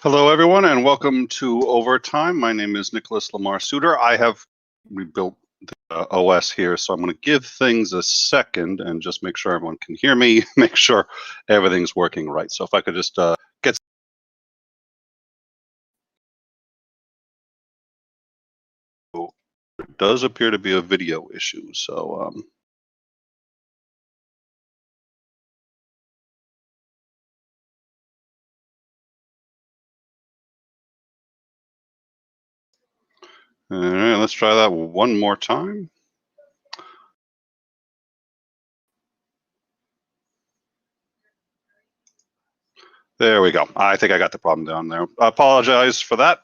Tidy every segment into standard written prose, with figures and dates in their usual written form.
Hello, everyone, and welcome to Overtime. My name is Nicholas Lamar Suter. I have rebuilt the OS here, so I'm going to give things a second and just make sure everyone can hear me, make sure everything's working right. So if I could just get... It does appear to be a video issue, so... All right, let's try that one more time. There we go. I think I got the problem down there. I apologize for that.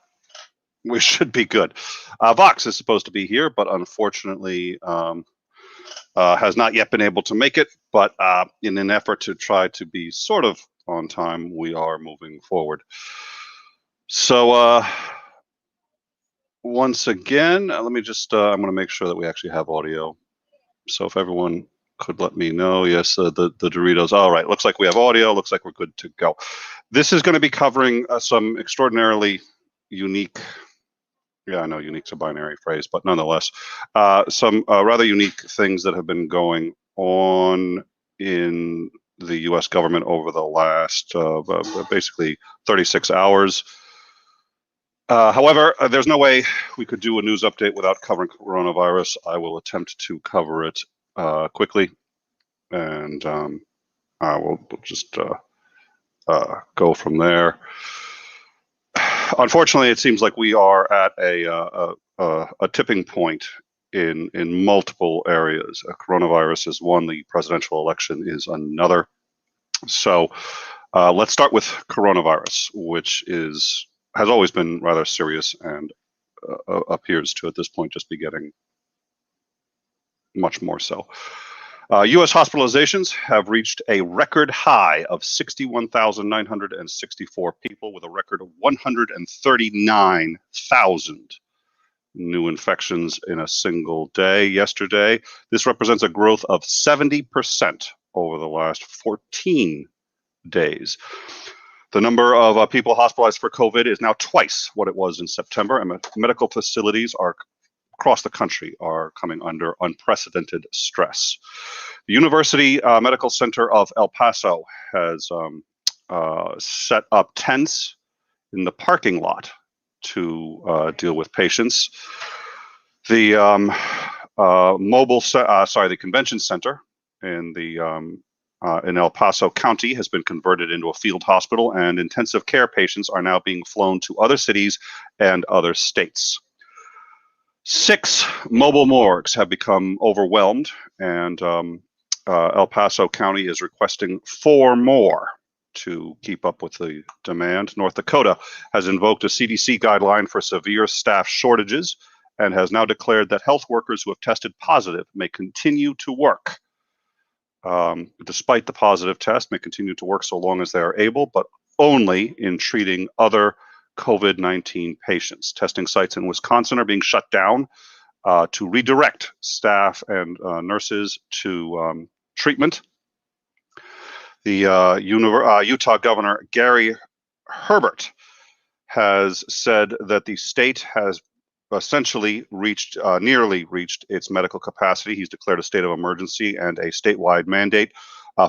We should be good. Vox is supposed to be here, but unfortunately has not yet been able to make it. But in an effort to try to be sort of on time, we are moving forward. So once again, let me just, I'm going to make sure that we actually have audio. So if everyone could let me know. Yes, the Doritos. All right, looks like we have audio. Looks like we're good to go. This is going to be covering some extraordinarily unique... Yeah, I know unique's a binary phrase, but nonetheless, some rather unique things that have been going on in the U.S. government over the last basically 36 hours. However, there's no way we could do a news update without covering coronavirus. I will attempt to cover it quickly, and we'll just go from there. Unfortunately, it seems like we are at a tipping point in multiple areas. Coronavirus is one, the presidential election is another. So let's start with coronavirus, which has always been rather serious and appears to at this point just be getting much more so. U.S. hospitalizations have reached a record high of 61,964 people, with a record of 139,000 new infections in a single day yesterday. This represents a growth of 70% over the last 14 days. The number of people hospitalized for COVID is now twice what it was in September, and medical facilities across the country are coming under unprecedented stress. The University Medical Center of El Paso has set up tents in the parking lot to deal with patients. The the convention center in El Paso County has been converted into a field hospital, and intensive care patients are now being flown to other cities and other states. 6 mobile morgues have become overwhelmed, and El Paso County is requesting 4 more to keep up with the demand. North Dakota has invoked a CDC guideline for severe staff shortages and has now declared that health workers who have tested positive may continue to work. Despite the positive test, may continue to work so long as they are able, but only in treating other COVID-19 patients. Testing sites in Wisconsin are being shut down to redirect staff and nurses to treatment. The Utah Governor Gary Herbert has said that the state has essentially nearly reached its medical capacity. He's declared a state of emergency and a statewide mandate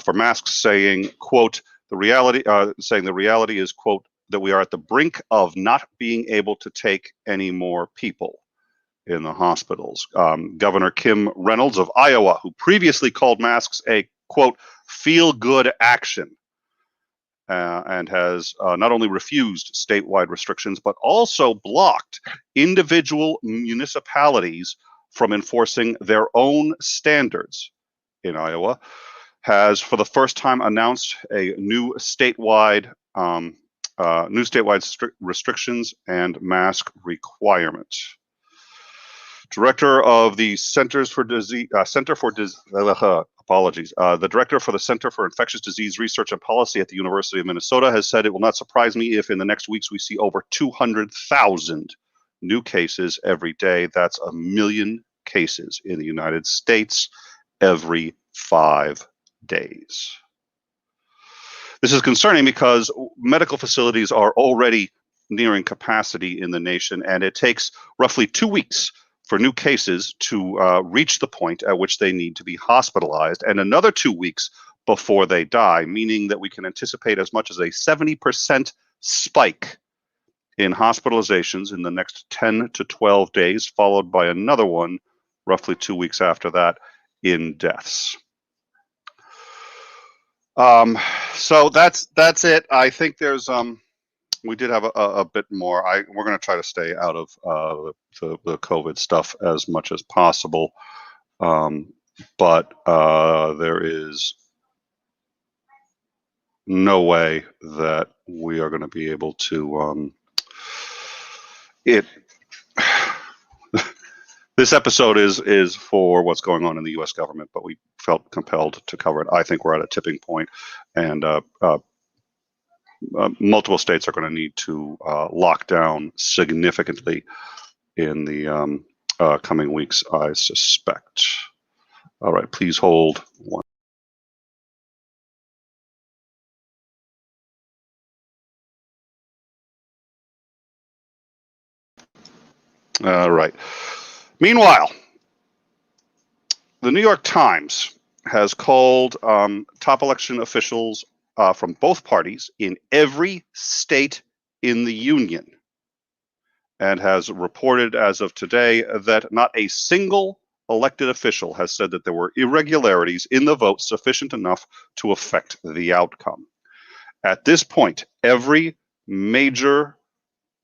for masks, saying, quote, the reality is, quote, that we are at the brink of not being able to take any more people in the hospitals. Governor Kim Reynolds of Iowa, who previously called masks a, quote, feel-good action, and has not only refused statewide restrictions, but also blocked individual municipalities from enforcing their own standards in Iowa, has for the first time announced a new statewide restrictions and mask requirements. Director of the the director for the Center for Infectious Disease Research and Policy at the University of Minnesota has said, it will not surprise me if in the next weeks we see over 200,000 new cases every day. That's 1 million cases in the United States every 5 days. This is concerning because medical facilities are already nearing capacity in the nation, and it takes roughly 2 weeks for new cases to reach the point at which they need to be hospitalized, and another 2 weeks before they die, meaning that we can anticipate as much as a 70% spike in hospitalizations in the next 10 to 12 days, followed by another one roughly 2 weeks after that in deaths. So that's it. I think there's we did have a bit more. We're going to try to stay out of the COVID stuff as much as possible, but there is no way that we are going to be able to This episode is for what's going on in the U.S. government, but we felt compelled to cover it. I think we're at a tipping point, and multiple states are going to need to lock down significantly in the coming weeks, I suspect. All right, please hold one. All right. Meanwhile, the New York Times has called top election officials from both parties in every state in the union, and has reported as of today that not a single elected official has said that there were irregularities in the vote sufficient enough to affect the outcome. At this point, every major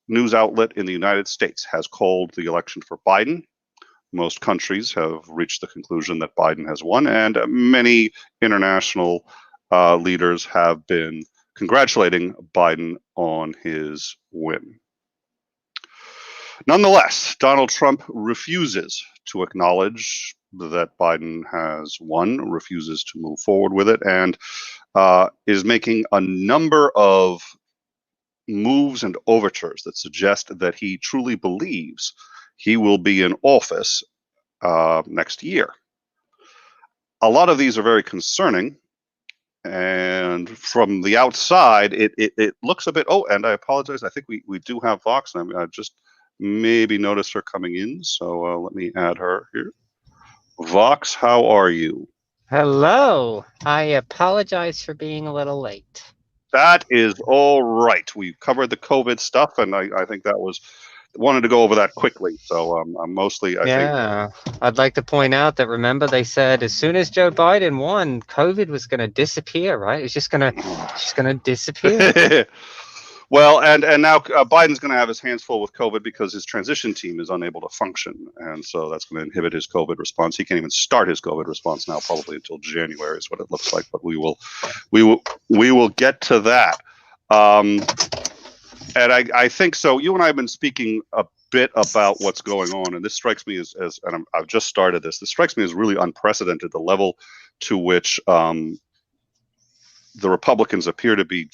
news outlet in the United States has called the election for Biden. Most countries have reached the conclusion that Biden has won, and many international leaders have been congratulating Biden on his win. Nonetheless, Donald Trump refuses to acknowledge that Biden has won, refuses to move forward with it, and is making a number of moves and overtures that suggest that he truly believes he will be in office next year. A lot of these are very concerning, and from the outside, it looks a bit. Oh, and I apologize. I think we do have Vox, and I just maybe noticed her coming in, so let me add her here. Vox, how are you? Hello. I apologize for being a little late. That is all right. We've covered the COVID stuff, and I think that was wanted to go over that quickly. So I'm mostly, I think. I'd like to point out that, remember, they said as soon as Joe Biden won, COVID was going to disappear, right? It's just going to disappear. Well, and now Biden's going to have his hands full with COVID because his transition team is unable to function, and so that's going to inhibit his COVID response. He can't even start his COVID response now, probably until January is what it looks like. But we will get to that. And I think so. You and I have been speaking a bit about what's going on, and this strikes me as and I've just started this. This strikes me as really unprecedented. The level to which the Republicans appear to be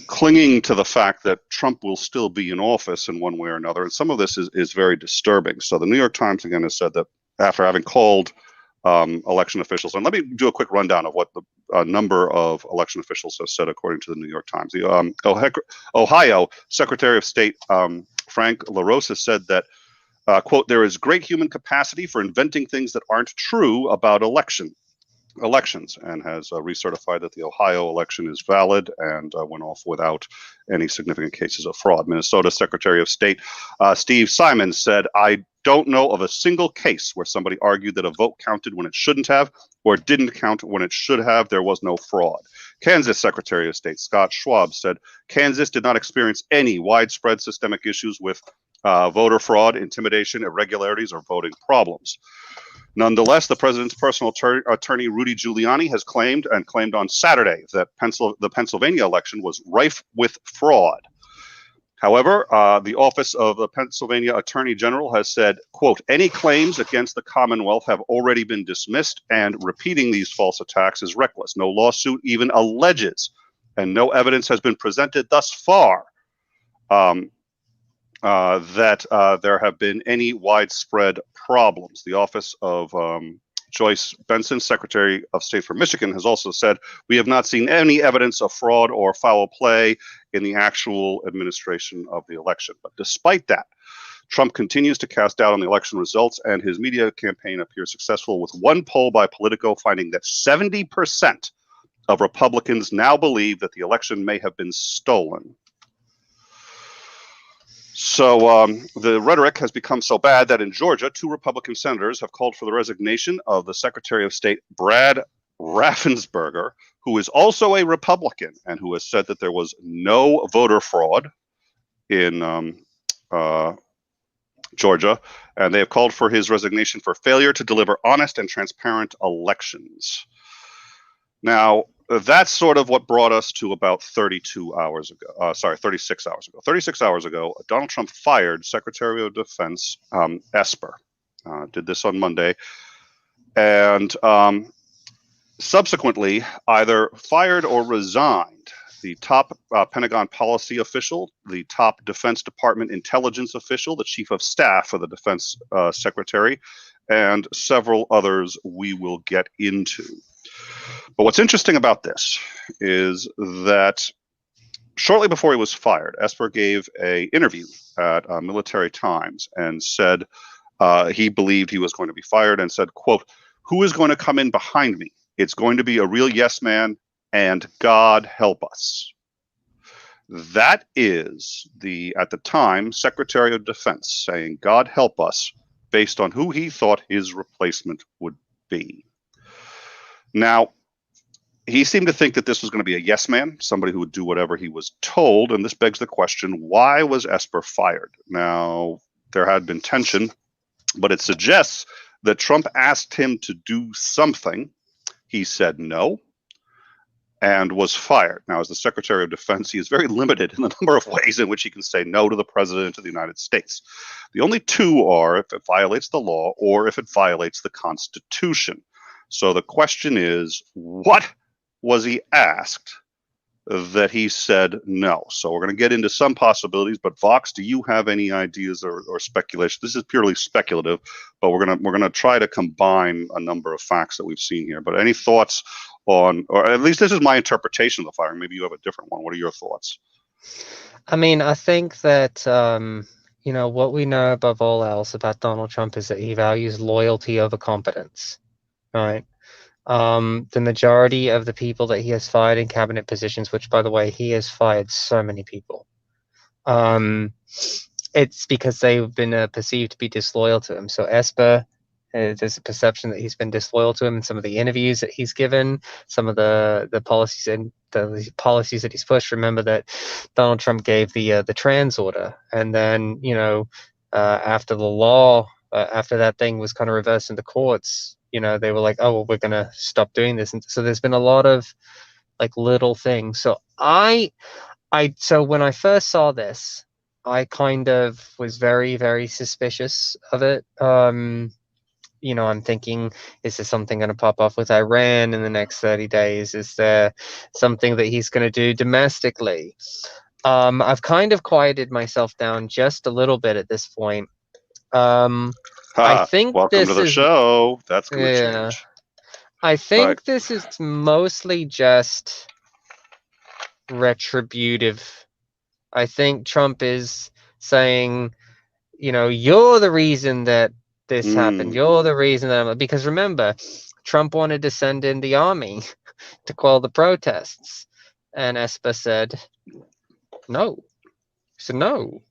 clinging to the fact that Trump will still be in office in one way or another, and some of this is very disturbing. So the New York Times again has said that after having called election officials, and let me do a quick rundown of what the number of election officials have said according to the New York Times. The Ohio Secretary of State Frank LaRose has said that, quote, "There is great human capacity for inventing things that aren't true about elections," and has recertified that the Ohio election is valid and went off without any significant cases of fraud. Minnesota Secretary of State Steve Simons said, "I don't know of a single case where somebody argued that a vote counted when it shouldn't have or didn't count when it should have. There was no fraud." Kansas Secretary of State Scott Schwab said, "Kansas did not experience any widespread systemic issues with voter fraud, intimidation, irregularities, or voting problems." Nonetheless, the president's personal attorney, Rudy Giuliani, has claimed on Saturday that the Pennsylvania election was rife with fraud. However, the office of the Pennsylvania Attorney General has said, quote, "Any claims against the Commonwealth have already been dismissed, and repeating these false attacks is reckless. No lawsuit even alleges, and no evidence has been presented thus far that there have been any widespread problems." The office of Joyce Benson, Secretary of State for Michigan, has also said, we have not seen any evidence of fraud or foul play in the actual administration of the election. But despite that, Trump continues to cast doubt on the election results, and his media campaign appears successful, with one poll by Politico finding that 70% of Republicans now believe that the election may have been stolen. So the rhetoric has become so bad that in Georgia, 2 Republican senators have called for the resignation of the Secretary of State, Brad Raffensperger, who is also a Republican and who has said that there was no voter fraud in Georgia, and they have called for his resignation for failure to deliver honest and transparent elections. Now, that's sort of what brought us to about 36 hours ago. 36 hours ago, Donald Trump fired Secretary of Defense Esper. Did this on Monday. And subsequently either fired or resigned the top Pentagon policy official, the top Defense Department intelligence official, the chief of staff for the Defense Secretary, and several others we will get into. But what's interesting about this is that shortly before he was fired, Esper gave an interview at Military Times and said he believed he was going to be fired, and said, quote, "Who is going to come in behind me? It's going to be a real yes man, and God help us." That is at the time, Secretary of Defense saying, "God help us," based on who he thought his replacement would be. Now, he seemed to think that this was going to be a yes man, somebody who would do whatever he was told. And this begs the question, why was Esper fired? Now, there had been tension, but it suggests that Trump asked him to do something. He said no and was fired. Now, as the Secretary of Defense, he is very limited in the number of ways in which he can say no to the President of the United States. The only 2 are if it violates the law or if it violates the Constitution. So the question is, what was he asked that he said no? So we're going to get into some possibilities, but Vox, do you have any ideas or speculation? This is purely speculative, but we're going to try to combine a number of facts that we've seen here. But any thoughts on, or at least this is my interpretation of the firing. Maybe you have a different one. What are your thoughts? I mean, I think that what we know above all else about Donald Trump is that he values loyalty over competence. Right. The majority of the people that he has fired in cabinet positions, which, by the way, he has fired so many people, it's because they've been perceived to be disloyal to him. So Esper, there's a perception that he's been disloyal to him in some of the interviews that he's given, some of the policies and the policies that he's pushed. Remember that Donald Trump gave the trans order, and then after the law, after that thing was kind of reversed in the courts, they were like, oh, well, we're going to stop doing this. And so there's been a lot of like little things. So so when I first saw this, I kind of was very, very suspicious of it. I'm thinking, is there something going to pop off with Iran in the next 30 days? Is there something that he's going to do domestically? I've kind of quieted myself down just a little bit at this point. I think welcome to the show. That's going to change. I think this is mostly just retributive. I think Trump is saying, you're the reason that this happened. You're the reason that because remember, Trump wanted to send in the army to quell the protests, and Esper said no. He said no.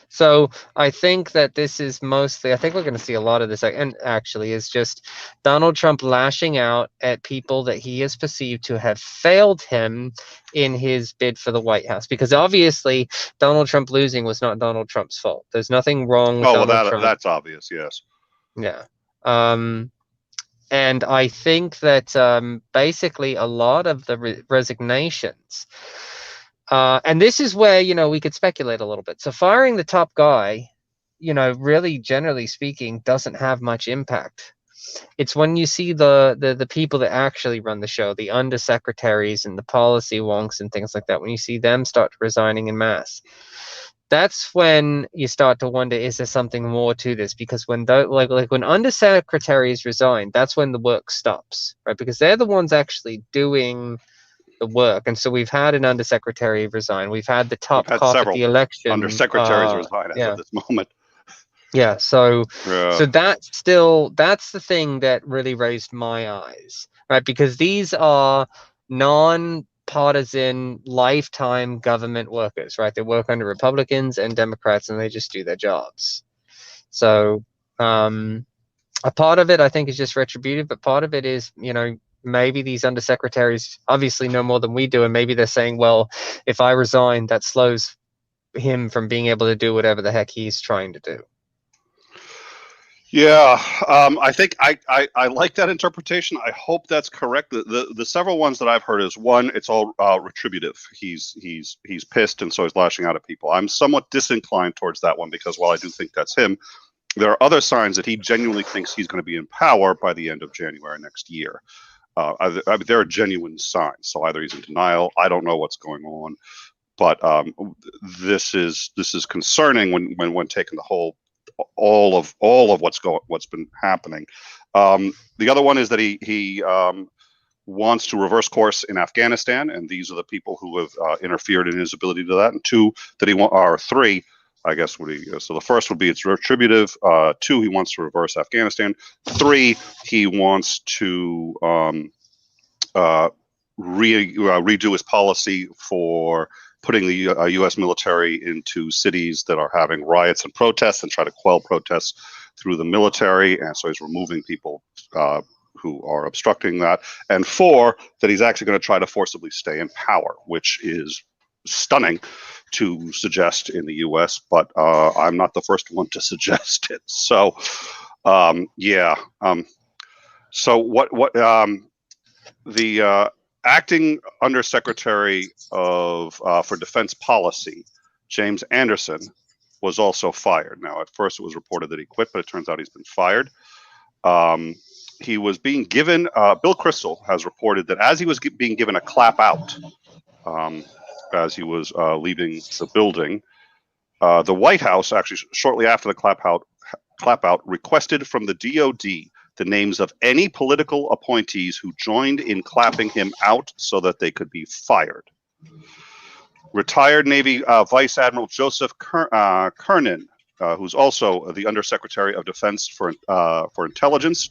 So I think that this is mostly, I think we're going to see a lot of this, and actually is just Donald Trump lashing out at people that he is perceived to have failed him in his bid for the White House. Because obviously Donald Trump losing was not Donald Trump's fault. There's nothing wrong with Donald Trump. That's obvious, yes. Yeah. And I think that basically a lot of the resignations, and this is where, we could speculate a little bit. So firing the top guy, really generally speaking, doesn't have much impact. It's when you see the people that actually run the show, the undersecretaries and the policy wonks and things like that, when you see them start resigning en masse, that's when you start to wonder, is there something more to this? Because when like when undersecretaries resign, that's when the work stops, right? Because they're the ones actually doing the work. And so we've had an undersecretary resign. We've had the We've top had cop at several the election. undersecretaries resign as of Yeah. this moment. Yeah. So Yeah. so that's the thing that really raised my eyes, right? Because these are non-partisan lifetime government workers, right? They work under Republicans and Democrats and they just do their jobs. So a part of it I think is just retributive, but part of it is, maybe these undersecretaries obviously know more than we do, and maybe they're saying, well, if I resign, that slows him from being able to do whatever the heck he's trying to do. Yeah, I think I like that interpretation. I hope that's correct. The several ones that I've heard is, one, it's all retributive. He's pissed, and so he's lashing out at people. I'm somewhat disinclined towards that one, because while I do think that's him, there are other signs that he genuinely thinks he's going to be in power by the end of January next year. There are genuine signs. So either he's in denial, I don't know what's going on, but this is concerning when taking the whole all of what's been happening. The other one is that he wants to reverse course in Afghanistan, and these are the people who have interfered in his ability to do that. And two, that three, I guess. So the first would be it's retributive. Two, he wants to reverse Afghanistan. Three, he wants to redo his policy for putting the U.S. military into cities that are having riots and protests, and try to quell protests through the military. And so he's removing people who are obstructing that. And four, that he's actually going to try to forcibly stay in power, which is stunning to suggest in the U.S., but I'm not the first one to suggest it. So, yeah. So what the acting undersecretary for defense policy, James Anderson, was also fired. Now, at first it was reported that he quit, but it turns out he's been fired. He was being given, Bill Kristol has reported that as he was being given a clap out, as he was leaving the building, the White House, actually shortly after the clap out, requested from the DOD the names of any political appointees who joined in clapping him out so that they could be fired. Retired Navy Vice Admiral Joseph Kernan, who's also the Undersecretary of Defense for Intelligence,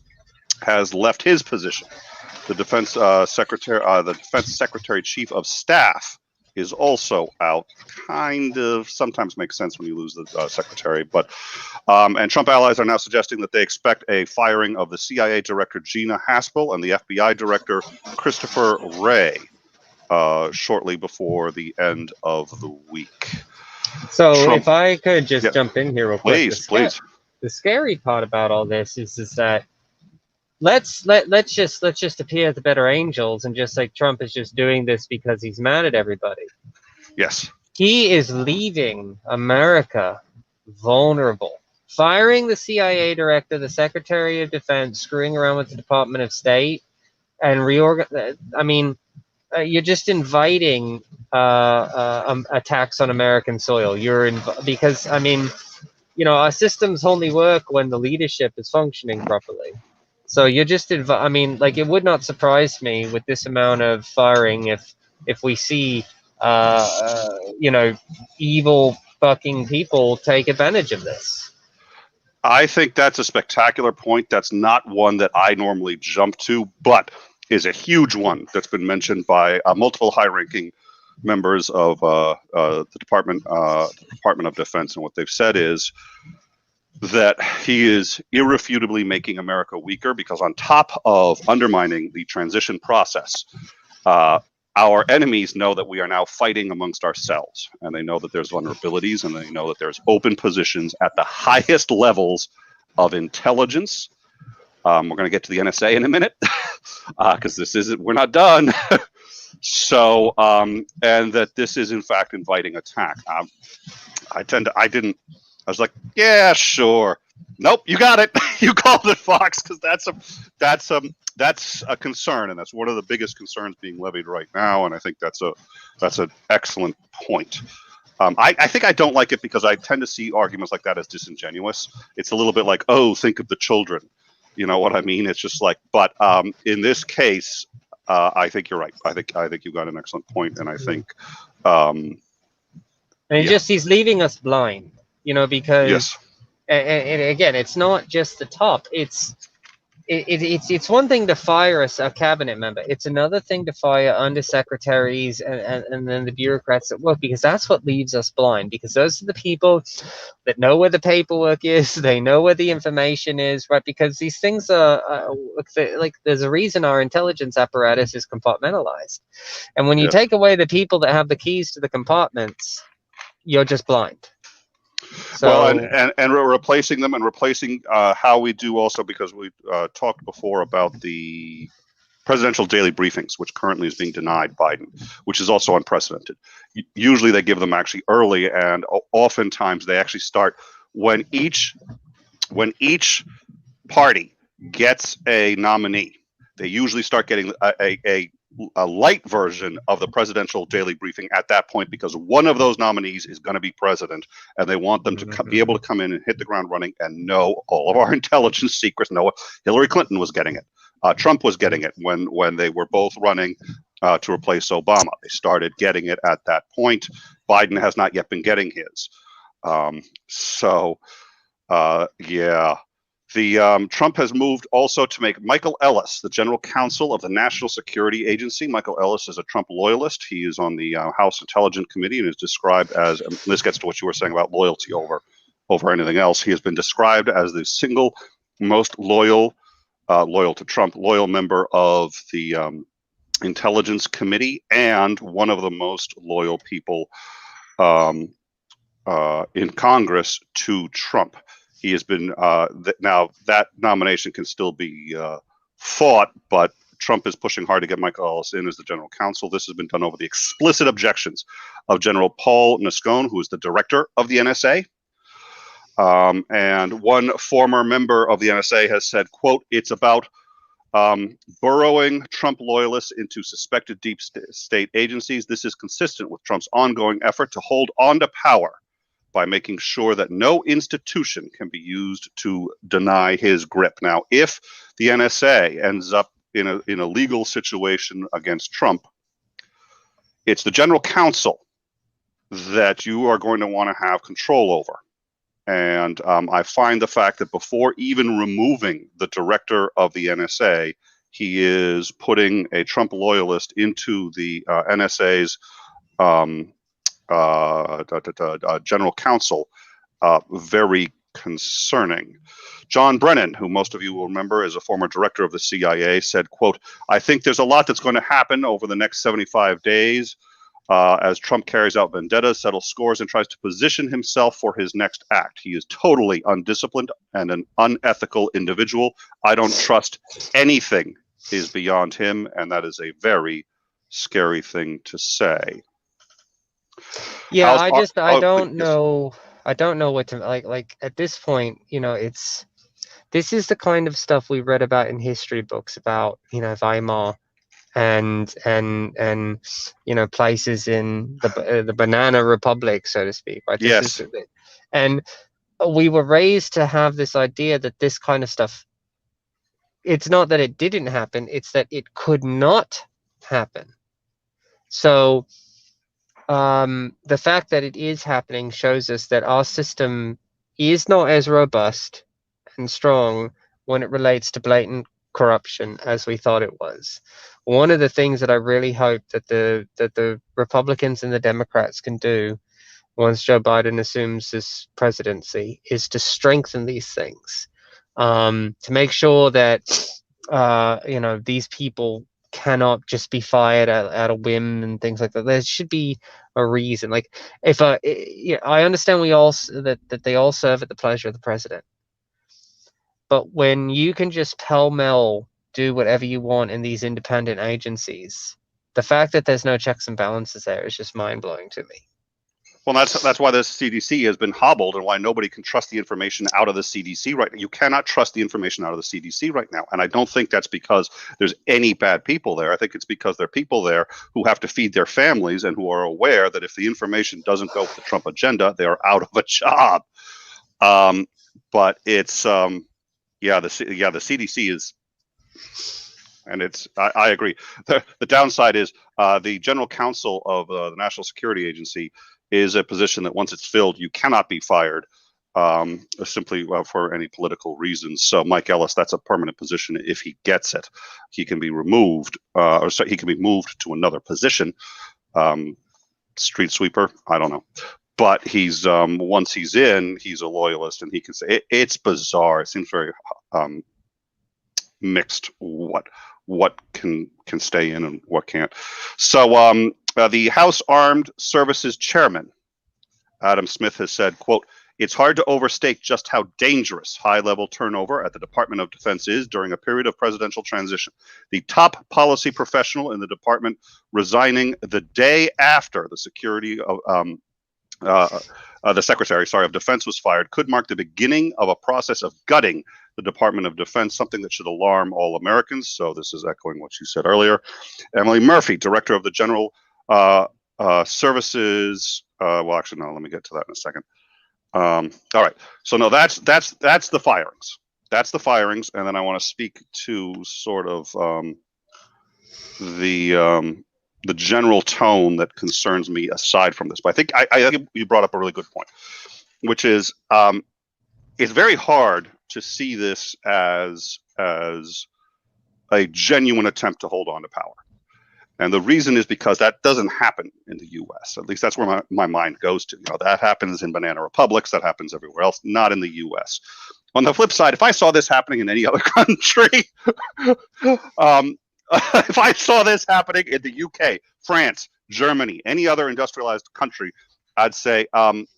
has left his position. The Defense Secretary Chief of Staff is also out. Kind of sometimes makes sense when you lose the secretary, but and Trump allies are now suggesting that they expect a firing of the CIA Director Gina Haspel and the FBI Director Christopher Wray shortly before the end of the week. So if I could just jump in here real quick. Please. The scary part about all this is that let's just appear the better angels and just like Trump is just doing this because he's mad at everybody. Yes. He is leaving America vulnerable. Firing the CIA director, the Secretary of Defense, screwing around with the Department of State, and you're just inviting attacks on American soil. Because our systems only work when the leadership is functioning properly. So you're just it would not surprise me with this amount of firing if we see evil fucking people take advantage of this. I think that's a spectacular point. That's not one that I normally jump to, but is a huge one that's been mentioned by multiple high-ranking members of the Department of Defense, and what they've said is that he is irrefutably making America weaker, because on top of undermining the transition process, our enemies know that we are now fighting amongst ourselves, and they know that there's vulnerabilities, and they know that there's open positions at the highest levels of intelligence. We're going to get to the NSA in a minute, because we're not done. So, and that this is in fact inviting attack. I was like, yeah, sure. Nope, you got it. You called it, Fox, because that's a concern, and that's one of the biggest concerns being levied right now. And I think that's an excellent point. I think I don't like it because I tend to see arguments like that as disingenuous. It's a little bit like, oh, think of the children. You know what I mean? It's just like, but in this case, I think you're right. I think you've got an excellent point, and I think, and he's leaving us blind, because yes, and again, it's not just the top. It's one thing to fire a cabinet member. It's another thing to fire undersecretaries and then the bureaucrats at work, because that's what leaves us blind, because those are the people that know where the paperwork is. They know where the information is, right? Because these things are like, there's a reason our intelligence apparatus is compartmentalized. And when you take away the people that have the keys to the compartments, you're just blind. So, well, and we're replacing them and replacing how we do also, because we talked before about the presidential daily briefings, which currently is being denied Biden, which is also unprecedented. Usually they give them actually early, and oftentimes they actually start when each party gets a nominee. They usually start getting a light version of the presidential daily briefing at that point, because one of those nominees is going to be president, and they want them to be able to come in and hit the ground running and know all of our intelligence secrets. Know Hillary Clinton was getting it. Trump was getting it when they were both running to replace Obama. They started getting it at that point. Biden has not yet been getting his. Yeah. Trump has moved also to make Michael Ellis the general counsel of the National Security Agency. Michael Ellis is a Trump loyalist. He is on the House Intelligence Committee and is described as, and this gets to what you were saying about loyalty over anything else. He has been described as the single most loyal to Trump, loyal member of the Intelligence Committee, and one of the most loyal people in Congress to Trump. He has been now that nomination can still be fought, but Trump is pushing hard to get Michael Ellis in as the general counsel. This has been done over the explicit objections of General Paul Nascone, who is the director of the NSA. And one former member of the NSA has said, quote, "It's about burrowing Trump loyalists into suspected deep state agencies. This is consistent with Trump's ongoing effort to hold on to power by making sure that no institution can be used to deny his grip." Now, if the NSA ends up in a legal situation against Trump, it's the general counsel that you are going to want to have control over. And I find the fact that before even removing the director of the NSA, he is putting a Trump loyalist into the NSA's general counsel, very concerning. John Brennan, who most of you will remember is a former director of the CIA, said, quote, "I think there's a lot that's going to happen over the next 75 days as Trump carries out vendettas, settles scores, and tries to position himself for his next act. He is totally undisciplined and an unethical individual. I don't trust anything is beyond him," and that is a very scary thing to say. Yeah, I don't know what to like at this point. This is the kind of stuff we read about in history books about, Weimar and places in the Banana Republic, so to speak, right? Yes. And we were raised to have this idea that this kind of stuff, it's not that it didn't happen, it's that it could not happen. So the fact that it is happening shows us that our system is not as robust and strong when it relates to blatant corruption as we thought it was. One of the things that I really hope that the Republicans and the Democrats can do once Joe Biden assumes this presidency is to strengthen these things, to make sure that these people cannot just be fired at a whim and things like that. There should be a reason. Like, if I understand that they all serve at the pleasure of the president, but when you can just pell-mell do whatever you want in these independent agencies, the fact that there's no checks and balances there is just mind-blowing to me. Well, that's why the CDC has been hobbled and why nobody can trust the information out of the CDC right now. You cannot trust the information out of the CDC right now. And I don't think that's because there's any bad people there. I think it's because there are people there who have to feed their families and who are aware that if the information doesn't go with the Trump agenda, they are out of a job. But it's the CDC is, and I agree. The downside is the general counsel of the National Security Agency is a position that once it's filled, you cannot be fired simply for any political reasons. So Mike Ellis, that's a permanent position. If he gets it, he can be removed, he can be moved to another position. Street sweeper, I don't know. But he's once he's in, he's a loyalist, and he can say it's bizarre. It seems very mixed. What can stay in and what can't. So the House Armed Services Chairman, Adam Smith, has said, quote, "It's hard to overstate just how dangerous high-level turnover at the Department of Defense is during a period of presidential transition. The top policy professional in the department resigning the day after the Secretary of Defense was fired could mark the beginning of a process of gutting the Department of Defense, something that should alarm all Americans." So this is echoing what you said earlier. Emily Murphy, director of the General Services. Well, actually, no. Let me get to that in a second. All right. So no, that's the firings. That's the firings, and then I want to speak to sort of the general tone that concerns me aside from this. But I think you brought up a really good point, which is it's very hard to see this as a genuine attempt to hold on to power. And the reason is because that doesn't happen in the U.S. At least that's where my mind goes to. That happens in banana republics. That happens everywhere else, not in the U.S. On the flip side, if I saw this happening in any other country, if I saw this happening in the UK, France, Germany, any other industrialized country, I'd say,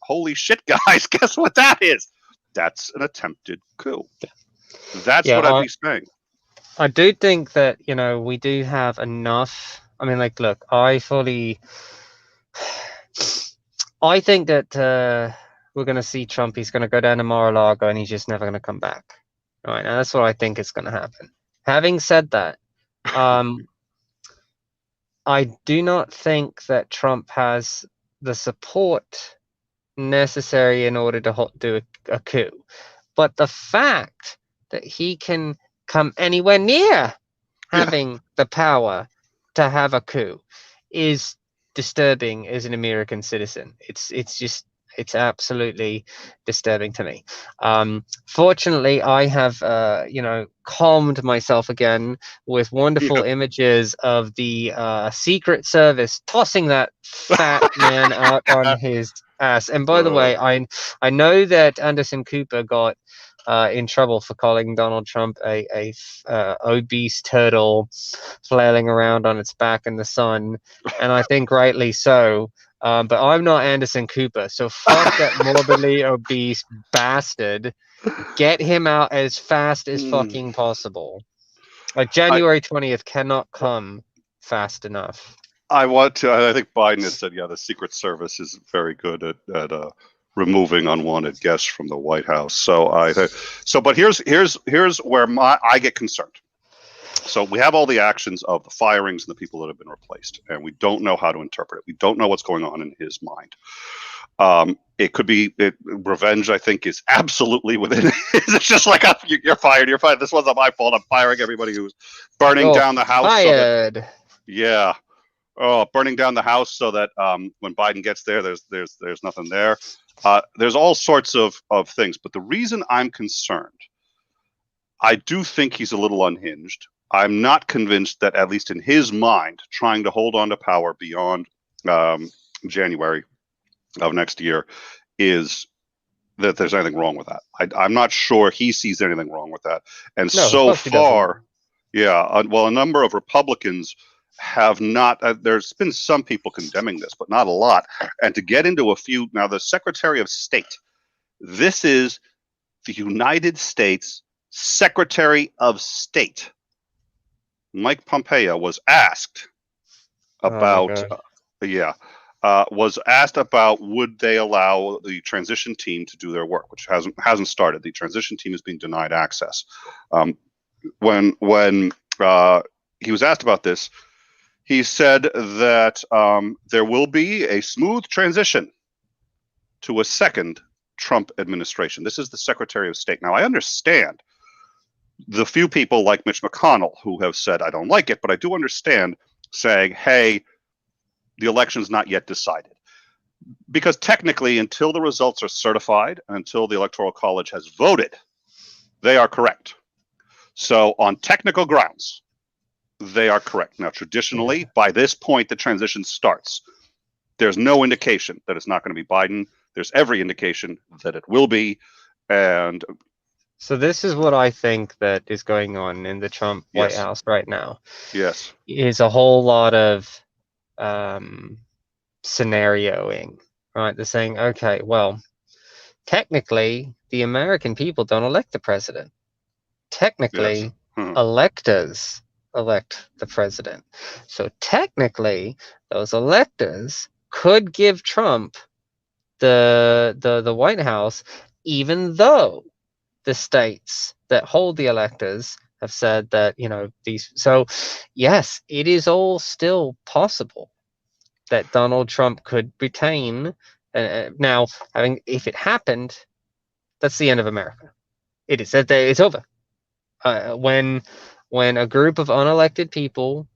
holy shit, guys, guess what that is? That's an attempted coup. That's what I'd be saying. I do think that, we do have enough. I mean, look, I think that we're going to see Trump. He's going to go down to Mar-a-Lago and he's just never going to come back. All right. Now, that's what I think is going to happen. Having said that, I do not think that Trump has the support necessary in order to do a coup. But the fact that he can come anywhere near having the power to have a coup is disturbing as an American citizen. It's absolutely disturbing to me. Fortunately, I have calmed myself again with wonderful images of the Secret Service tossing that fat man out on his ass. And by the way, I know that Anderson Cooper got in trouble for calling Donald Trump a obese turtle flailing around on its back in the sun, and I think rightly so. But I'm not Anderson Cooper, so fuck that morbidly obese bastard. Get him out as fast as fucking possible. January 20th cannot come fast enough. I think Biden has said, the Secret Service is very good at removing unwanted guests from the White House. But here's where I get concerned. So we have all the actions of the firings and the people that have been replaced, and we don't know how to interpret it. We don't know what's going on in his mind. It could be revenge. I think is absolutely within. It's just like you're fired. You're fired. This wasn't my fault. I'm firing everybody who's burning down the house. Fired. Burning down the house so that when Biden gets there, there's nothing there. There's all sorts of things, but the reason I'm concerned, I do think he's a little unhinged. I'm not convinced that, at least in his mind, trying to hold on to power beyond January of next year is that there's anything wrong with that. I'm not sure he sees anything wrong with that. And so far, a number of Republicans have not. There's been some people condemning this, but not a lot. And to get into a few now, the Secretary of State. This is the United States Secretary of State. Mike Pompeo was asked about was asked about would they allow the transition team to do their work, which hasn't started. The transition team is being denied access. When he was asked about this, he said that there will be a smooth transition to a second Trump administration. This is the Secretary of State. Now, I understand the few people like Mitch McConnell who have said, I don't like it, but I do understand saying, hey, the election's not yet decided. Because technically, until the results are certified, until the Electoral College has voted, they are correct. So on technical grounds, they are correct. Now, traditionally, by this point, the transition starts. There's no indication that it's not going to be Biden. There's every indication that it will be. And so this is what I think that is going on in the Trump White House right now. Yes. Is a whole lot of scenarioing, right? They're saying, okay, well, technically, the American people don't elect the president. Technically, electors elect the president. So technically, those electors could give Trump the White House, even though the states that hold the electors have said that, you know, these. So yes, it is all still possible that Donald Trump could retain. Now, if it happened, that's the end of America. It is. It's over. When a group of unelected people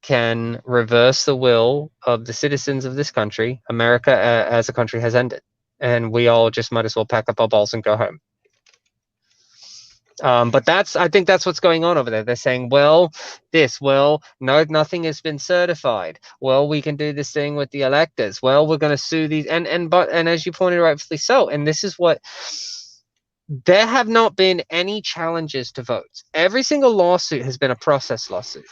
can reverse the will of the citizens of this country, America as a country has ended, and we all just might as well pack up our balls and go home. But I think that's what's going on over there. They're saying, well, no, nothing has been certified. Well, we can do this thing with the electors. Well, we're going to sue these, and as you pointed rightfully so, and this is what, there have not been any challenges to votes. Every single lawsuit has been a process lawsuit,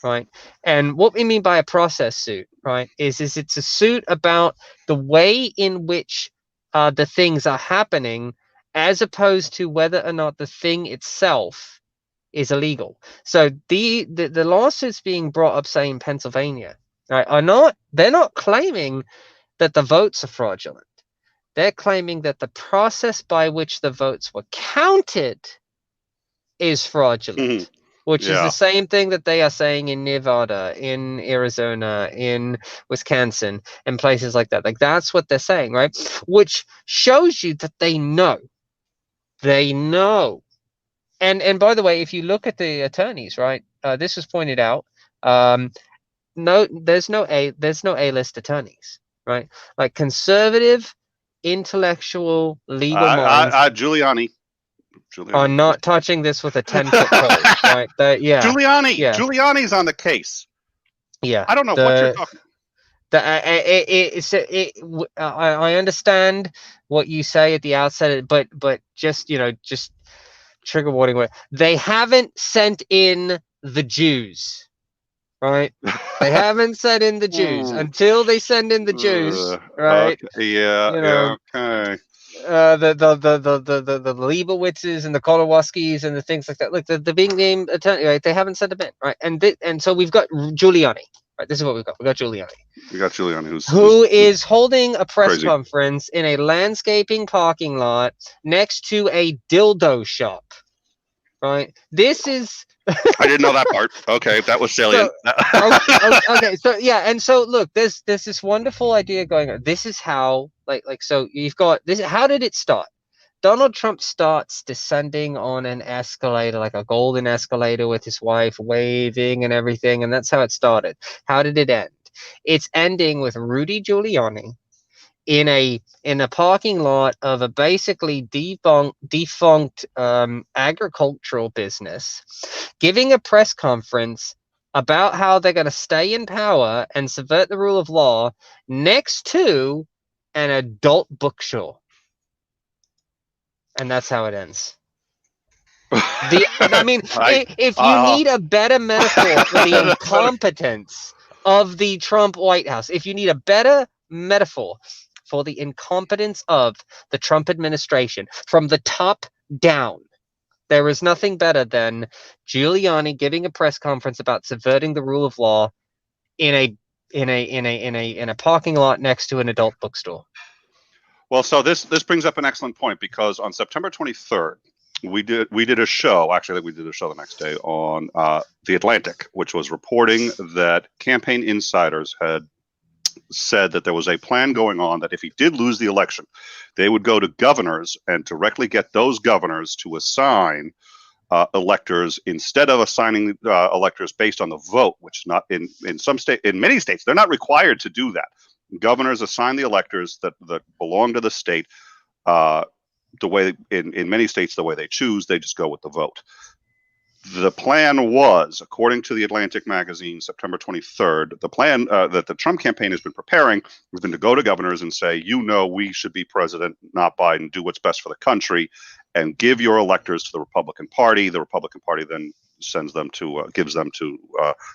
right? And what we mean by a process suit, right, is it's a suit about the way in which the things are happening, as opposed to whether or not the thing itself is illegal. So the lawsuits being brought up, say in Pennsylvania, right, they're not claiming that the votes are fraudulent. They're claiming that the process by which the votes were counted is fraudulent, which is the same thing that they are saying in Nevada, in Arizona, in Wisconsin, and places like that. Like, that's what they're saying, right? Which shows you that they know. They know. And by the way, if you look at the attorneys, right, this was pointed out. No, there's no A-list attorneys, right? Like conservative, intellectual, legal minds Giuliani are not touching this with a 10-foot pole, right? Giuliani's on the case. Yeah, I don't know what you're talking. I understand what you say at the outset, but just trigger warning. They haven't sent in the Jews, right? They haven't sent in the Jews. Until they send in the Jews, right? Okay. Okay. The Leibowitzes and the Kolowaskis and the things like that. Look, the big name attorney, right? They haven't sent them in, right? And so we've got Giuliani. Right, this is what we've got. We got Giuliani. Who is holding a press conference in a landscaping parking lot next to a dildo shop. Right. This is. I didn't know that part. Okay, that was salient. Okay. So yeah, and so look, there's this wonderful idea going on. This is how so you've got this. How did it start? Donald Trump starts descending on an escalator, like a golden escalator, with his wife waving and everything, and that's how it started. How did it end? It's ending with Rudy Giuliani in a parking lot of a basically defunct agricultural business, giving a press conference about how they're going to stay in power and subvert the rule of law next to an adult bookstore. And that's how it ends. If you need a better metaphor for the incompetence of the Trump White House, if you need a better metaphor for the incompetence of the Trump administration from the top down, there is nothing better than Giuliani giving a press conference about subverting the rule of law in in a parking lot next to an adult bookstore. Well, so this brings up an excellent point, because on September 23rd, we did a show. Actually, we did a show the next day on The Atlantic, which was reporting that campaign insiders had said that there was a plan going on that if he did lose the election, they would go to governors and directly get those governors to assign electors, instead of assigning electors based on the vote, which not in many states they're not required to do that. Governors assign the electors that belong to the state. The way in many states, the way they choose, they just go with the vote. The plan was, according to the Atlantic magazine, September 23rd, the plan that the Trump campaign has been preparing has been to go to governors and say, we should be president, not Biden. Do what's best for the country, and give your electors to the Republican Party. The Republican Party then sends them to, gives them to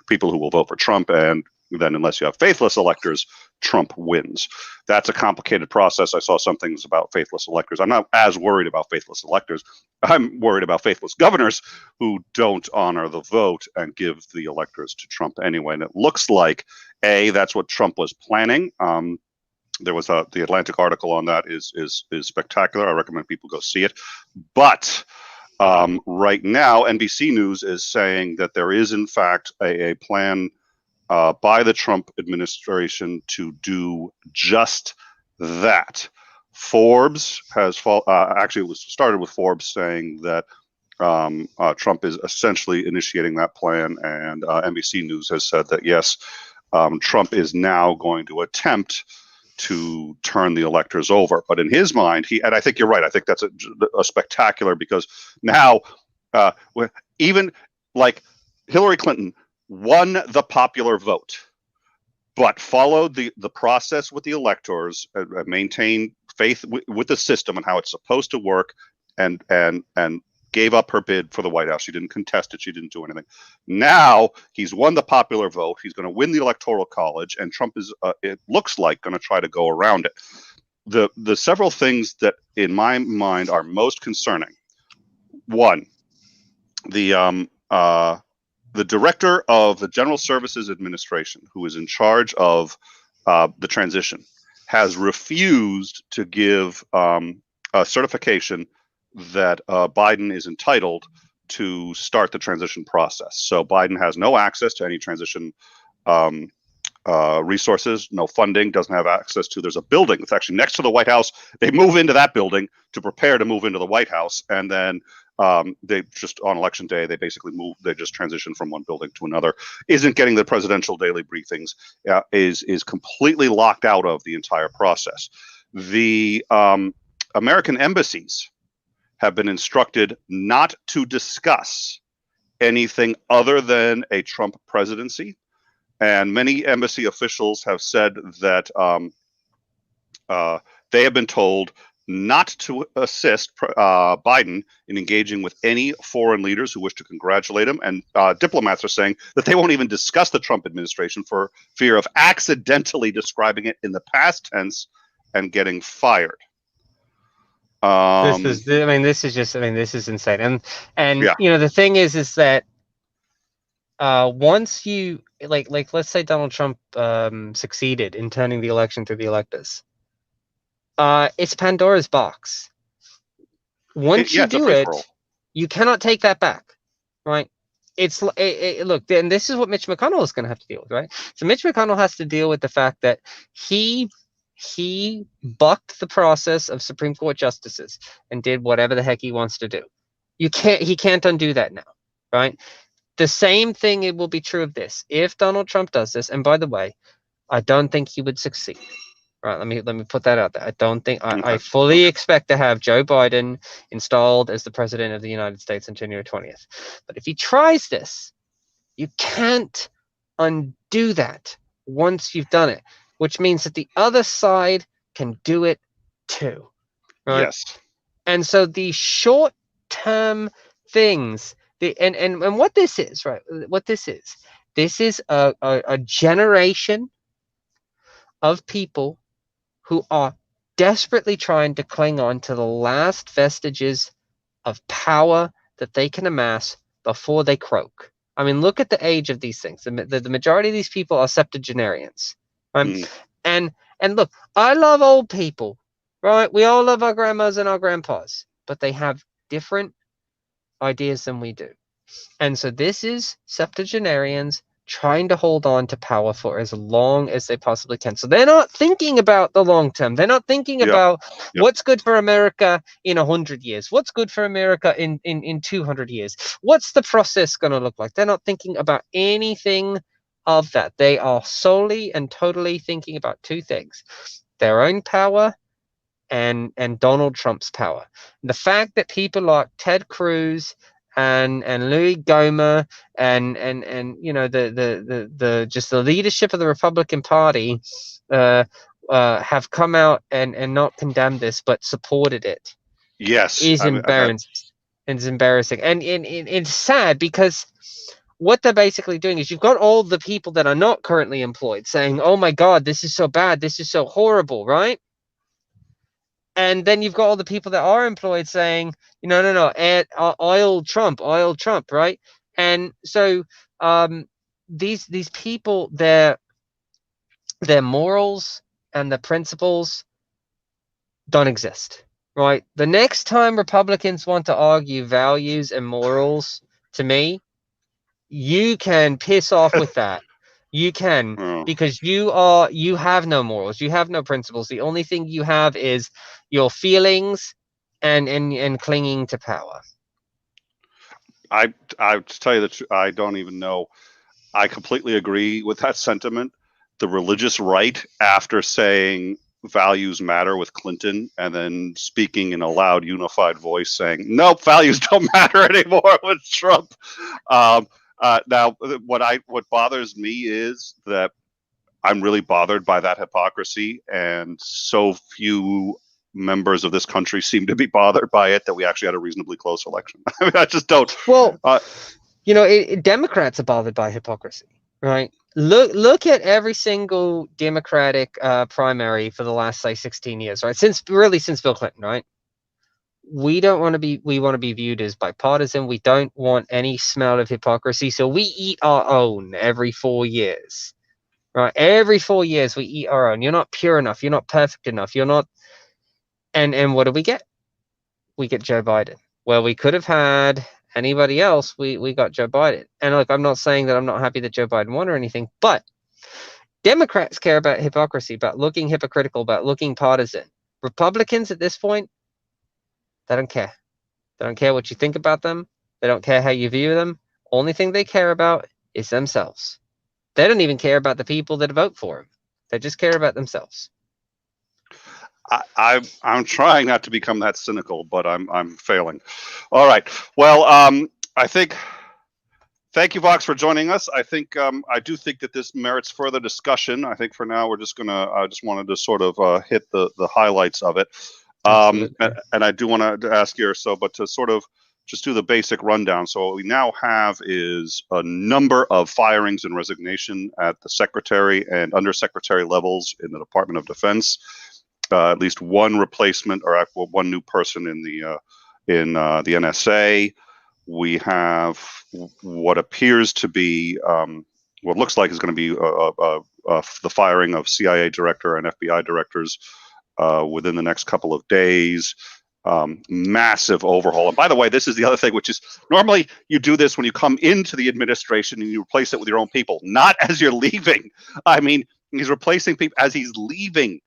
people who will vote for Trump, and then unless you have faithless electors, Trump wins. That's a complicated process. I saw some things about faithless electors. I'm not as worried about faithless electors. I'm worried about faithless governors who don't honor the vote and give the electors to Trump anyway. And it looks like, that's what Trump was planning. There was the Atlantic article on that is spectacular. I recommend people go see it. But right now, NBC News is saying that there is, in fact, a plan by the Trump administration to do just that. Forbes has actually, it was started with Forbes saying that Trump is essentially initiating that plan, and NBC News has said that yes, Trump is now going to attempt to turn the electors over. But in his mind, and I think you're right. I think that's a spectacular, because now even like Hillary Clinton won the popular vote, but followed the process with the electors, maintained faith with the system and how it's supposed to work, and gave up her bid for the White House. She didn't contest it. She didn't do anything. Now he's won the popular vote. He's going to win the Electoral College, and Trump is, it looks like, going to try to go around it. The several things that, in my mind, are most concerning. One, the director of the General Services Administration, who is in charge of the transition, has refused to give a certification that Biden is entitled to start the transition process. So Biden has no access to any transition resources, no funding, doesn't have access to. There's a building that's actually next to the White House. They move into that building to prepare to move into the White House, and then they just, on election day, they just transition from one building to another. Isn't getting the presidential daily briefings, is completely locked out of the entire process. The American embassies have been instructed not to discuss anything other than a Trump presidency. And many embassy officials have said that they have been told not to assist Biden in engaging with any foreign leaders who wish to congratulate him. And diplomats are saying that they won't even discuss the Trump administration for fear of accidentally describing it in the past tense and getting fired. This is insane. And yeah. The thing is that once you like let's say Donald Trump succeeded in turning the election to the electors, it's Pandora's box. Once you do it, you cannot take that back, right? It's look, and this is what Mitch McConnell is going to have to deal with, right? So Mitch McConnell has to deal with the fact that he bucked the process of Supreme Court justices and did whatever the heck he wants to do. He can't undo that now, right? The same thing, it will be true of this. If Donald Trump does this, and by the way, I don't think he would succeed. Right, let me put that out there. I don't think I fully expect to have Joe Biden installed as the president of the United States on January 20th. But if he tries this, you can't undo that once you've done it, which means that the other side can do it too. Right? Yes. And so the short-term things, and what this is, right? What this is a generation of people who are desperately trying to cling on to the last vestiges of power that they can amass before they croak. I mean, look at the age of these things. The majority of these people are septuagenarians, right? Mm. And look, I love old people, right? We all love our grandmas and our grandpas, but they have different ideas than we do. And so this is septuagenarians trying to hold on to power for as long as they possibly can. So they're not thinking about the long term. They're not thinking Yep. about Yep. what's good for America in 100 years. What's good for America in 200 years. What's the process going to look like? They're not thinking about anything of that. They are solely and totally thinking about two things: their own power and Donald Trump's power. The fact that people like Ted Cruz and Louis Gohmert and you know the just the leadership of the Republican Party have come out and not condemned this but supported it Yes. is I mean, that, embarrassing. It's embarrassing, and it's sad because what they're basically doing is you've got all the people that are not currently employed saying, "Oh my God, this is so bad, this is so horrible," right? And then you've got all the people that are employed saying, no, oil Trump, right? And so these people, their morals and the principles don't exist, right? The next time Republicans want to argue values and morals to me, you can piss off with that. You can, oh. because you have no morals, you have no principles. The only thing you have is your feelings and clinging to power. I to tell you the truth, I don't even know. I completely agree with that sentiment. The religious right, after saying values matter with Clinton, and then speaking in a loud, unified voice saying, "Nope, values don't matter anymore" with Trump. Now, what bothers me is that I'm really bothered by that hypocrisy, and so few members of this country seem to be bothered by it that we actually had a reasonably close election. I mean, I just don't. Well, Democrats are bothered by hypocrisy, right? Look at every single Democratic primary for the last, say, 16 years, right? Since Bill Clinton, right? We want to be viewed as bipartisan. We don't want any smell of hypocrisy. So we eat our own every 4 years, right? Every 4 years we eat our own. You're not pure enough. You're not perfect enough. You're not. And what do we get? We get Joe Biden. Well, we could have had anybody else. We got Joe Biden. And look, I'm not saying that I'm not happy that Joe Biden won or anything, but Democrats care about hypocrisy, about looking hypocritical, about looking partisan. Republicans at this point, they don't care. They don't care what you think about them. They don't care how you view them. Only thing they care about is themselves. They don't even care about the people that vote for them. They just care about themselves. I'm trying not to become that cynical, but I'm failing. All right. Well, I think. Thank you, Vox, for joining us. I think I do think that this merits further discussion. I think for now we're just gonna. I just wanted to sort of hit the highlights of it, and I do want to ask you so, but to sort of just do the basic rundown. So what we now have is a number of firings and resignation at the secretary and undersecretary levels in the Department of Defense. At least one replacement or one new person in the NSA. We have what appears to be what looks like is going to be the firing of CIA director and FBI directors within the next couple of days. Massive overhaul. And by the way, this is the other thing, which is normally you do this when you come into the administration and you replace it with your own people, not as you're leaving. I mean, he's replacing people as he's leaving.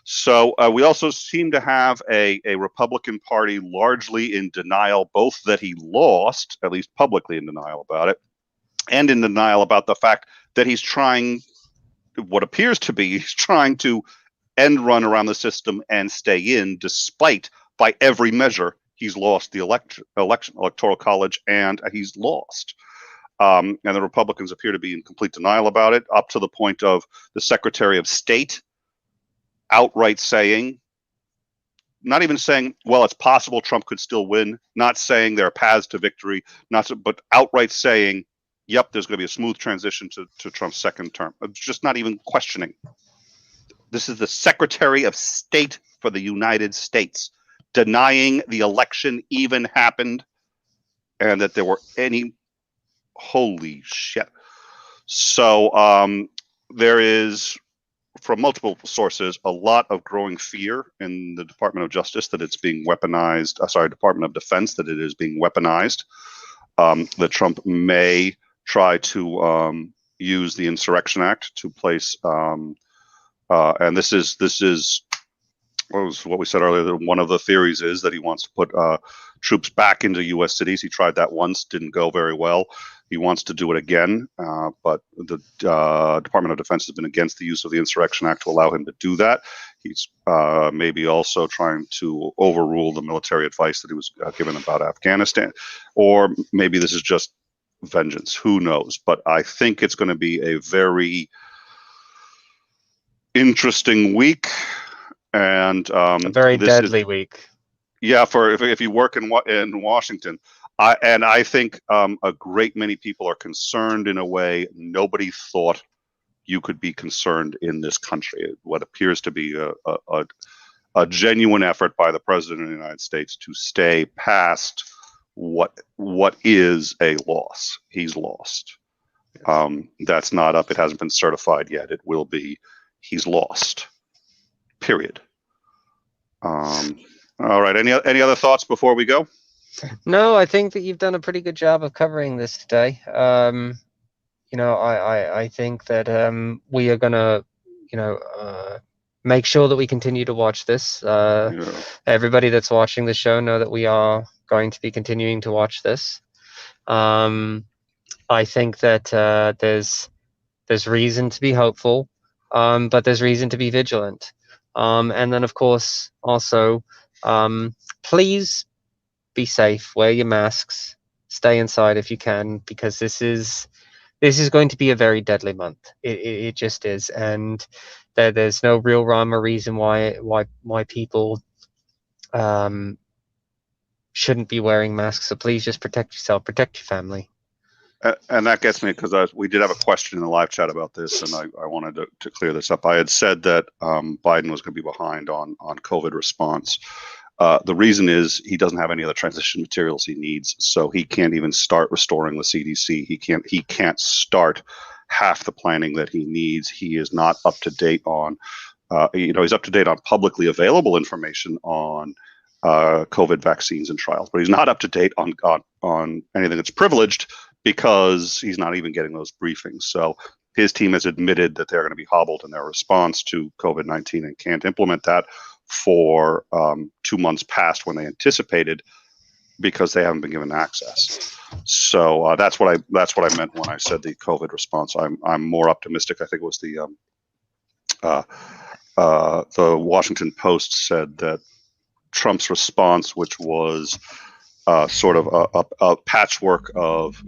So we also seem to have a Republican Party largely in denial, both that he lost, at least publicly in denial about it, and in denial about the fact that he's trying to end run around the system and stay in, despite by every measure he's lost the electoral college and he's lost. And the Republicans appear to be in complete denial about it, up to the point of the Secretary of State outright saying, not even saying, well, it's possible Trump could still win, not saying there are paths to victory, but outright saying, yep, there's going to be a smooth transition to Trump's second term. It's just not even questioning. This is the Secretary of State for the United States denying the election even happened and that there were any. Holy shit! So there is, from multiple sources, a lot of growing fear in the Department of Justice that it's being weaponized. Department of Defense, that it is being weaponized. That Trump may try to use the Insurrection Act to place, and this is what we said earlier. That one of the theories is that he wants to put troops back into U.S. cities. He tried that once, didn't go very well. He wants to do it again, but the Department of Defense has been against the use of the Insurrection Act to allow him to do that. He's maybe also trying to overrule the military advice that he was given about Afghanistan, or maybe this is just vengeance. Who knows? But I think it's going to be a very interesting week, and a very deadly week. Yeah, for if you work in Washington. I think a great many people are concerned in a way nobody thought you could be concerned in this country. What appears to be a genuine effort by the President of the United States to stay past what is a loss. He's lost. That's not up. It hasn't been certified yet. It will be. He's lost. Period. All right. Any other thoughts before we go? No, I think that you've done a pretty good job of covering this today. I think that we are gonna, make sure that we continue to watch this. Everybody that's watching the show know that we are going to be continuing to watch this. I think that there's reason to be hopeful, but there's reason to be vigilant. And then, of course, also, please be safe, wear your masks, stay inside if you can, because this is going to be a very deadly month. It just is, and there's no real rhyme or reason why people shouldn't be wearing masks. So please just protect yourself, protect your family. And that gets me, because we did have a question in the live chat about this, and I wanted to clear this up. I had said that Biden was going to be behind on COVID response. The reason is he doesn't have any other transition materials he needs, so he can't even start restoring the CDC. He can't start half the planning that he needs. He is not up to date on, he's up to date on publicly available information on COVID vaccines and trials, but he's not up to date on anything that's privileged, because he's not even getting those briefings. So his team has admitted that they're going to be hobbled in their response to COVID-19 and can't implement that for 2 months past when they anticipated, because they haven't been given access. So that's what I meant when I said the COVID response. I'm more optimistic. I think it was the Washington Post said that Trump's response, which was sort of a patchwork of,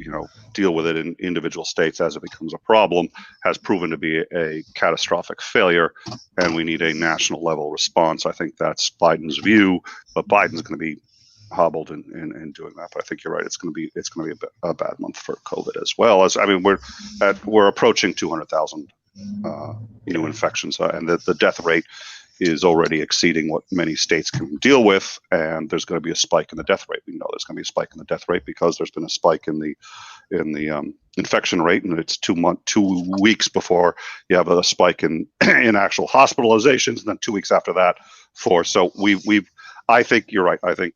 deal with it in individual states as it becomes a problem, has proven to be a catastrophic failure, and we need a national level response. I think that's Biden's view, but Biden's going to be hobbled in doing that. But I think you're right. It's going to be a bad month for COVID, as well as, we're approaching 200,000 new infections, and the death rate is already exceeding what many states can deal with, and there's going to be a spike in the death rate. We know there's going to be a spike in the death rate because there's been a spike in the infection rate, and it's 2 weeks before you have a spike in actual hospitalizations, and then 2 weeks after that I think you're right. I think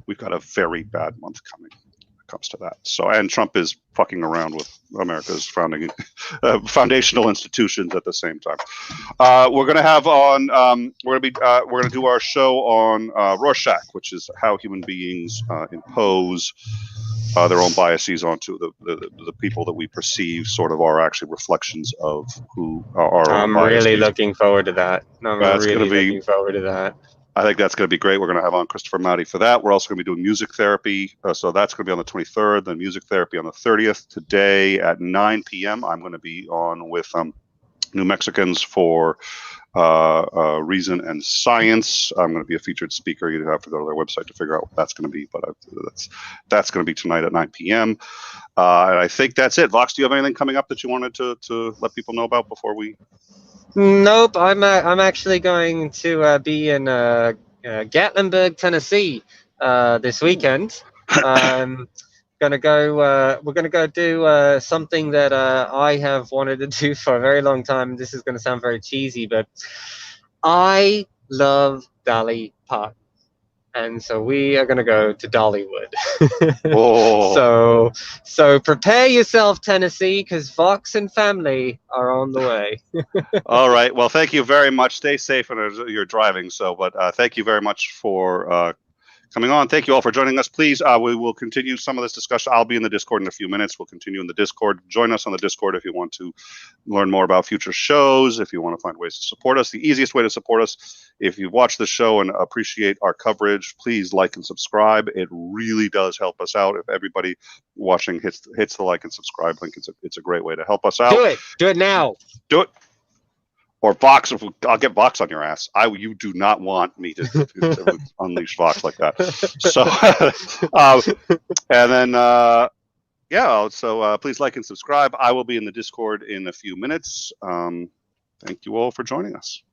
we've got a very bad month coming when it comes to that. So, and Trump is fucking around with America's foundational institutions at the same time. We're going to have on. We're going to do our show on Rorschach, which is how human beings impose their own biases onto the people that we perceive sort of are actually reflections of who are. I'm really looking forward to that. Looking forward to that. I think that's going to be great. We're going to have on Christopher Mowdy for that. We're also going to be doing music therapy. So that's going to be on the 23rd, then music therapy on the 30th. Today at 9 p.m., I'm going to be on with New Mexicans for Reason and Science. I'm going to be a featured speaker. You have to go to their website to figure out what that's going to be, but that's going to be tonight at 9 p.m. And I think that's it. Vox, do you have anything coming up that you wanted to let people know about before we... Nope, I'm actually going to be in Gatlinburg, Tennessee, this weekend. gonna go. We're gonna go do something that I have wanted to do for a very long time. This is gonna sound very cheesy, but I love Dolly Parton, and so we are gonna go to Dollywood. Oh, So prepare yourself, Tennessee, because Vox and family are on the way. all right. Well, thank you very much. Stay safe as you're driving. So, but thank you very much for coming on. Thank you all for joining us. Please, we will continue some of this discussion. I'll be in the Discord in a few minutes. We'll continue in the Discord. Join us on the Discord if you want to learn more about future shows, if you want to find ways to support us. The easiest way to support us, if you watch the show and appreciate our coverage, please like and subscribe. It really does help us out. If everybody watching hits the like and subscribe link, it's a great way to help us out. Do it now. Do it. Or Vox, I'll get Vox on your ass. You do not want me to unleash Vox like that. So, and then, yeah, so please like and subscribe. I will be in the Discord in a few minutes. Thank you all for joining us.